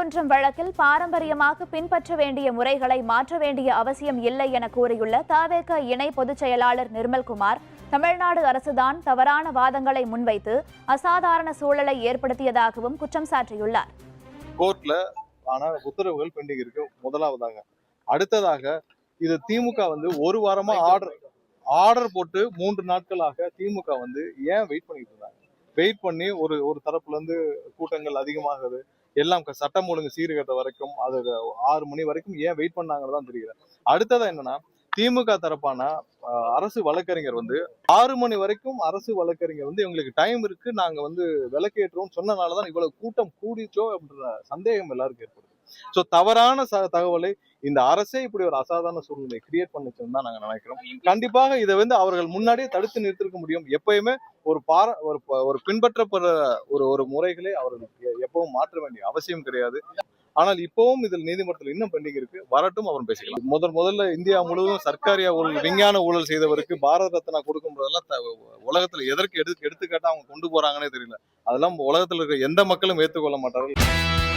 திருப்பரங்குன்றம் வழக்கில் பாரம்பரியமாக பின்பற்ற வேண்டிய முறைகளை மாற்ற வேண்டிய அவசியம் இல்லை என கூறியுள்ள தவேக இணை பொதுச் செயலாளர் நிர்மல்குமார், தமிழ்நாடு அரசுதான் தவறான வாதங்களை முன்வைத்து அசாதாரண சூழலை ஏற்படுத்தியதாகவும் குற்றம் சாட்டியுள்ளார். கோர்ட்ல ஆனா உத்தரவுகள் பெண்டிங் இருக்கு. முதலாவதாக. அடுத்ததாக இது திமுக ஒரு வாரமா ஆர்டர் போட்டு 3 நாட்களாக திமுக ஏன் வெயிட் பண்ணிட்டு இருந்தாங்க? வெயிட் பண்ணி ஒரு தரப்புல இருந்து கூட்டங்கள் அதிகமாகுது, எல்லாம் சட்டம் ஒழுங்கு சீர்கட்ட வரைக்கும் அது 6 மணி வரைக்கும் ஏன் வெயிட் பண்ணாங்கன்னு தெரியல. அடுத்ததா என்னன்னா, திமுக தரப்பான அரசு வழக்கறிஞர் 6 மணி வரைக்கும் அரசு வழக்கறிஞர் எங்களுக்கு டைம் இருக்கு, நாங்க விளக்கேற்றோம் சொன்னனாலதான் இவ்வளவு கூட்டம் கூடிச்சோ அப்படின்ற சந்தேகம் எல்லாருக்கும் ஏற்படுது. சோ தவறான தகவலை இந்த அரசே இப்படி ஒரு அசாதாரண சூழ்நிலை கிரியேட் பண்ணுச்சுன்னு தான் நாங்க நினைக்கிறோம். கண்டிப்பாக இதை அவர்கள் முன்னாடியே தடுத்து நிறுத்திருக்க முடியும். எப்பயுமே ஒரு பின்பற்றப்படுற ஒரு முறைகளை அவர்களுக்கு எப்பவும் மாற்ற வேண்டிய அவசியம் கிடையாது. ஆனால் இப்பவும் இதில் நீதிமன்றத்தில் இன்னும் பெண்டிங் இருக்கு. வரட்டும், அவரும் பேசிக்கலாம். முதல்ல இந்தியா முழுவதும் சர்க்காரியா ஊழல், விஞ்ஞான ஊழல் செய்தவருக்கு பாரத ரத்னா கொடுக்கும் போதெல்லாம் உலகத்துல எதற்கு எடுத்துக்காட்டா அவங்க கொண்டு போறாங்கன்னே தெரியல. அதெல்லாம் உலகத்துல இருக்க எந்த மக்களும் ஏற்றுக்கொள்ள மாட்டார்கள்.